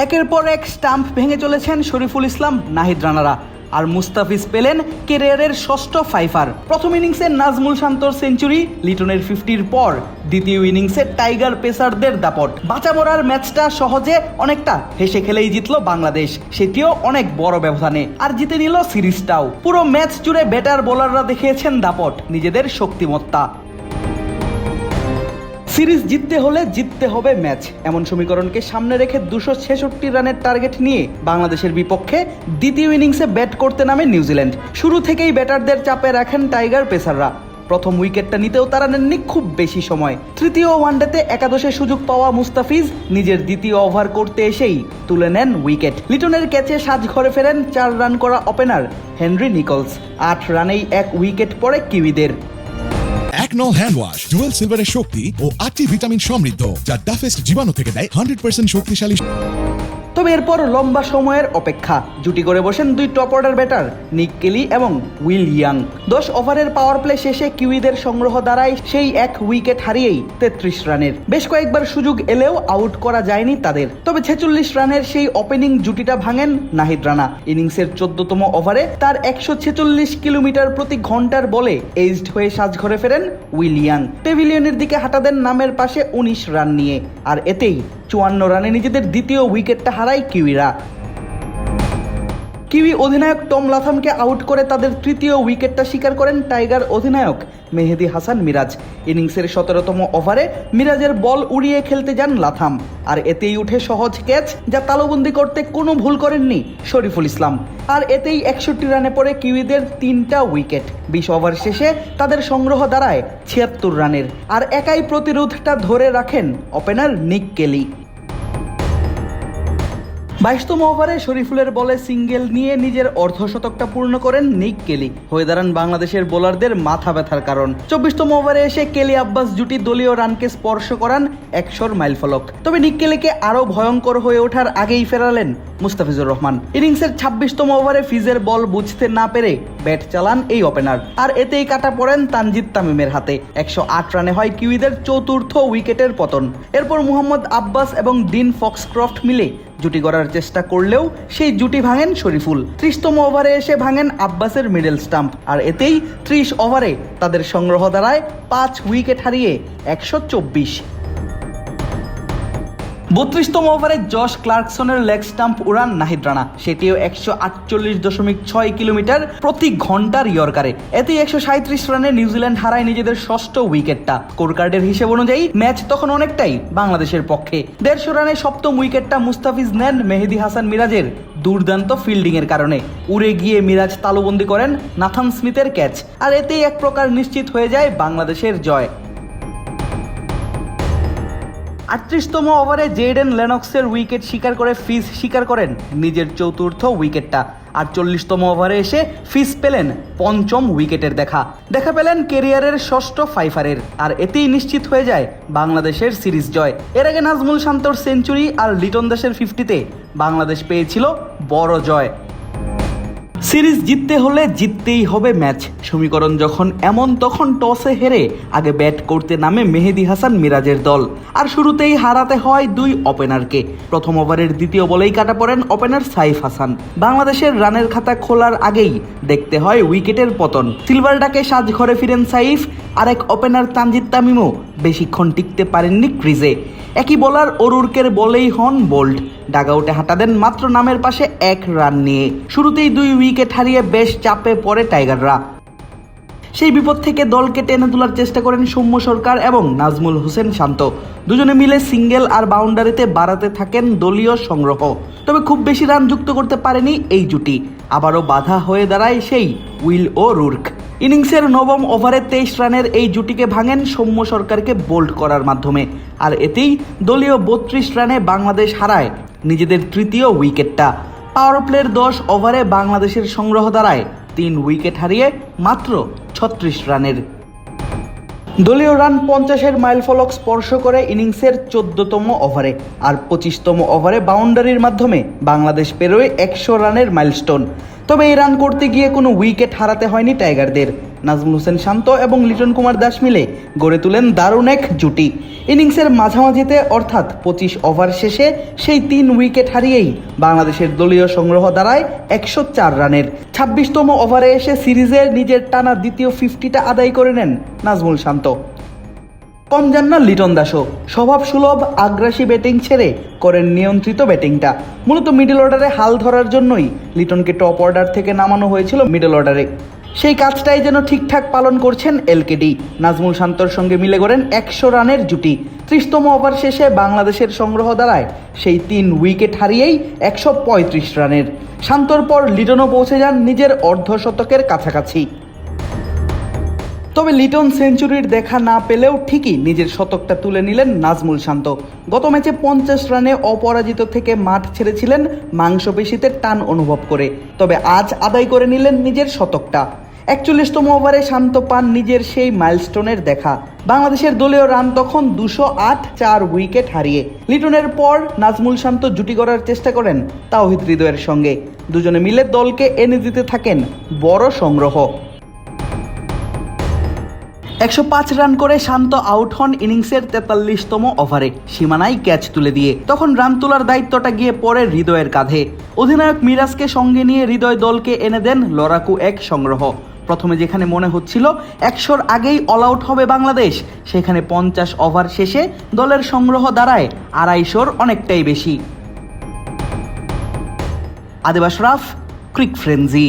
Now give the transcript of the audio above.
একের পর এক স্টাম্প ভেঙে চলেছেন শরীফুল ইসলাম নাহিদ রানারা, আর মুস্তাফিজ পেলেন ক্যারিয়ারের ষষ্ঠ ফাইফার। প্রথম ইনিংসে নাজমুল শান্তর সেঞ্চুরি, লিটনের 50-র পর দ্বিতীয় ইনিংসে টাইগার পেসারদের দাপট। বাঁচা মরার ম্যাচটা সহজে অনেকটা হেসে খেলেই জিতল বাংলাদেশ, সেটিও অনেক বড় ব্যবধানে, আর জিতে নিল সিরিজটাও। পুরো ম্যাচ জুড়ে ব্যাটার বোলাররা দেখিয়েছেন দাপট, নিজেদের শক্তিমত্তা। সিরিজ জিততে হলে জিততে হবে ম্যাচ, এমন সমীকরণকে সামনে রেখে 266 রানের টার্গেট নিয়ে বাংলাদেশের বিপক্ষে দ্বিতীয় ইনিংসে ব্যাট করতে নামে নিউজিল্যান্ড। শুরু থেকেই ব্যাটারদের চাপে রাখেন টাইগার পেসাররা। প্রথম উইকেটটা নিতেও তারা নেননি খুব বেশি সময়। তৃতীয় ওয়ানডেতে একাদশে সুযোগ পাওয়া মুস্তাফিজ নিজের দ্বিতীয় ওভার করতে এসেই তুলে নেন উইকেট। লিটনের ক্যাচে সাজঘরে ফেরেন 4 রান করা ওপেনার হেনরি নিকলস। 8 রানেই 1 উইকেট পড়ে কিউইদের। একনল হ্যান্ড ওয়াশ ডুয়েল সিলভারের শক্তি ও 8টি ভিটামিন সমৃদ্ধ, যা ডাফেস্ট জীবাণু থেকে দেয় 100% শক্তিশালী। তবে এরপর লম্বা সময়ের অপেক্ষা। জুটি করে বসেন 2 টপ অর্ডার ব্যাটার নিক কেলি এবং উইল ইয়াং। 10 ওভারের পাওয়ার প্লে শেষে কিউইদের সংগ্রহ দাঁড়ায় সেই 1 উইকেট হারিয়েই 33 রানের। বেশ কয়েকবার সুযোগ এলেও আউট করা যায়নি তাদের। তবে 46 রানের সেই ওপেনিং জুটিটা ভাঙেন নাহিদ রানা। ইনিংসের 14তম ওভারে তার 146 কিলোমিটার প্রতি ঘন্টার বলে এইজড হয়ে সাজঘরে ফেরেন উইল ইয়াং। পেভিলিয়নের দিকে হাঁটা দেন নামের পাশে 19 রান নিয়ে, আর এতেই 54 রানে নিজেদের দ্বিতীয় উইকেটটা হারায় কিউইরা। কিউই অধিনায়ক টম লাথামকে আউট করে তাদের তৃতীয় উইকেটটা শিকার করেন টাইগার অধিনায়ক মেহেদী হাসান মিরাজ। ইনিংসের 17তম ওভারে মিরাজের বল উড়িয়ে খেলতে যান লাথাম, আর এতেই উঠে সহজ ক্যাচ, যা তালুবন্দি করতে কোনো ভুল করেননি শরীফুল ইসলাম। আর এতেই 61 রানে পড়ে কিউইদের 3টা উইকেট। 20 ওভার শেষে তাদের সংগ্রহ দাঁড়ায় 76 রানের, আর একাই প্রতিরোধটা ধরে রাখেন ওপেনার নিক কেলি। 22তম ওভারে শরীফুলের বলে সিঙ্গেল নিয়ে নিজের অর্ধশতকটা পূর্ণ করেন নিক কেলি, হয়ে দাঁড়ান বাংলাদেশের বোলারদের মাথা ব্যথার কারণ। 24তম ওভারে এসে কেলি আব্বাস জুটি দলীয় রানকে স্পর্শ করান 100-র মাইলফলক। তবে নিক কেলিকে আরও ভয়ঙ্কর হয়ে ওঠার আগেই ফেরালেন মুস্তাফিজুর রহমান। ইনিংসের 26তম ওভারে ফিজের বল বুঝতে না পেরে ব্যাট চালান এই ওপেনার, আর এতেই কাটা পড়েন তানজিদ তামিমের হাতে। 108 রানে হয় কিউইদের 4র্থ উইকেটের পতন। এরপর মুহাম্মদ আব্বাস এবং ডিন ফক্সক্রফট মিলে জুটি গড়ার চেষ্টা করলেও সেই জুটি ভাঙেন শরীফুল। 30তম ওভারে এসে ভাঙেন আব্বাসের মিডল স্টাম্প, আর এতেই 30 ওভারে তাদের সংগ্রহ দাঁড়ায় 5 উইকেট হারিয়ে 124। 32তম ওভারে জশ ক্লার্কসনের লেগ স্টাম্প উড়ান নাহিদ রানা, সেটিও 148.6 কিলোমিটার প্রতি ঘন্টার ইয়র্কারে। এতে 137 রানে নিউজিল্যান্ড হারায় নিজেদের ষষ্ঠ উইকেটটা। স্কোর কার্ডের হিসেব অনুযায়ী ম্যাচ তখন অনেকটাই বাংলাদেশের পক্ষে। 150 রানে 7ম উইকেটটা মুস্তাফিজ নেন মেহেদী হাসান মিরাজের দুর্দান্ত ফিল্ডিং এর কারণে। উড়ে গিয়ে মিরাজ তালুবন্দি করেন নাথান স্মিথের ক্যাচ, আর এতেই এক প্রকার নিশ্চিত হয়ে যায় বাংলাদেশের জয়। 38তম ওভারে জেডেন লেনক্সের উইকেট শিকার করে ফিজ শিকার করেন নিজের 4র্থ উইকেটটা। আর 40তম ওভারে এসে ফিজ পেলেন 5ম উইকেটের দেখা পেলেন ক্যারিয়ারের ষষ্ঠ ফাইফারের, আর এতেই নিশ্চিত হয়ে যায় বাংলাদেশের সিরিজ জয়। এর আগে নাজমুল শান্তর সেঞ্চুরি আর লিটন দাসের 50-তে বাংলাদেশ পেয়েছিল বড় জয়। সিরিজ জিততে হলে জিততেই হবে ম্যাচ সমীকরণ যখন এমন, তখন টসে হেরে আগে ব্যাট করতে নামে মেহেদী হাসান মিরাজের দল, আর শুরুতেই হারাতে হয় 2 ওপেনারকে। প্রথম ওভারের দ্বিতীয় বলেই কাটা পড়েন ওপেনার সাইফ হাসান। বাংলাদেশের রানের খাতা খোলার আগেই দেখতে হয় উইকেটের পতন। সিলভারডাকে সাজঘরে ফিরেন সাইফ, আরেক ওপেনার তানজিদ তামিমও বেশিক্ষণ টিকতে পারেননি ক্রিজে। একই বোলার অরুরকের বলেই হন বোল্ড, ডাগআউটে হাঁটা দেন মাত্র নামের পাশে 1 রান নিয়ে। শুরুতেই 2 উইকেট হারিয়ে বেশ চাপে পড়ে টাইগাররা। সেই বিপদ থেকে দলকে টেনে তোলার চেষ্টা করেন সৌম্য সরকার এবং নাজমুল হোসেন শান্ত। দুজনে মিলে সিঙ্গেল আর বাউন্ডারিতে বাড়াতে থাকেন দলীয় সংগ্রহ। তবে খুব বেশি রান যুক্ত করতে পারেনি এই জুটি। আবারও বাধা হয়ে দাঁড়ায় সেই উইল ও রুর্ক। ইনিংসের 9ম ওভারে 23 রানের এই জুটিকে ভাঙেন সৌম্য সরকারকে বোল্ড করার মাধ্যমে, আর এতেই দলীয় 32 রানে বাংলাদেশ হারায় নিজেদের তৃতীয় উইকেটটা। পাওয়ার প্লের 10 ওভারে বাংলাদেশের সংগ্রহ দাঁড়ায় 3 উইকেট হারিয়ে মাত্র 36 রানের। দলীয় রান 50-এর মাইলফলক স্পর্শ করে ইনিংসের 14তম ওভারে, আর 25তম ওভারে বাউন্ডারির মাধ্যমে বাংলাদেশ পেরোয় 100 রানের মাইলস্টোন। তবে এই রান করতে গিয়ে কোনো উইকেট হারাতে হয়নি টাইগারদের। নাজমুল হোসেন শান্ত এবং লিটন কুমার দাস মিলে গড়ে তুলেন দারুণ এক জুটি। ইনিংসের মাঝামাঝিতে অর্থাৎ 25 ওভার শেষে সেই 3 উইকেট হারিয়েই বাংলাদেশের দলীয় সংগ্রহ দাঁড়ায় 104 রানের। 26তম ওভারে এসে সিরিজের নিজের টানা দ্বিতীয় 50টা আদায় করে নেন নাজমুল শান্ত। কম যান না লিটন দাসও, স্বভাব সুলভ আগ্রাসী ব্যাটিং ছেড়ে করেন নিয়ন্ত্রিত ব্যাটিংটা। মূলত মিডল অর্ডারে হাল ধরার জন্যই লিটনকে টপ অর্ডার থেকে নামানো হয়েছিল মিডল অর্ডারে। সেই কাজটাই যেন ঠিকঠাক পালন করছেন এলকেডি। নাজমুল শান্তর সঙ্গে মিলে গড়েন 100 রানের জুটি। 30তম ওভার শেষে বাংলাদেশের সংগ্রহ দাঁড়ায় সেই 3 উইকেট হারিয়েই 135 রানের। শান্তর পর লিটনও পৌঁছে যান নিজের অর্ধশতকের কাছাকাছি। তবে লিটন সেঞ্চুরির দেখা না পেলেও ঠিকই নিজের শতকটা তুলে নিলেন নাজমুল শান্ত। গত ম্যাচে 50 রানে অপরাজিত থেকে মাঠ ছেড়েছিলেন মাংসপেশিতে টান অনুভব করে, তবে আজ আদায় করে নিলেন নিজের শতকটা। 41তম ওভারে শান্ত পান নিজের সেই মাইলস্টোনের দেখা। বাংলাদেশের দলীয় রান তখন 208, 4 উইকেট হারিয়ে। লিটনের পর নাজমুল শান্ত জুটি গড়ার চেষ্টা করেন তাওহিদ হৃদয়ের সঙ্গে। দুজনে মিলে দলকে এনে দিতে থাকেন বড় সংগ্রহ। 105 রান করে শান্ত আউট হন ইনিংসের 43তম ওভারে সীমানায় ক্যাচ তুলে দিয়ে। তখন রান তোলার দায়িত্বটা গিয়ে পড়ে হৃদয়ের কাঁধে। অধিনায়ক মিরাজকে সঙ্গে নিয়ে হৃদয় দলকে এনে দেন লড়াকু এক সংগ্রহ। প্রথমে যেখানে মনে হচ্ছিল 100-র আগেই অল আউট হবে বাংলাদেশ, সেখানে 50 ওভার শেষে দলের সংগ্রহ দাঁড়ায় 250-র অনেকটাই বেশি। আদিব আশরাফ, ক্রিক ফ্রেন্জি।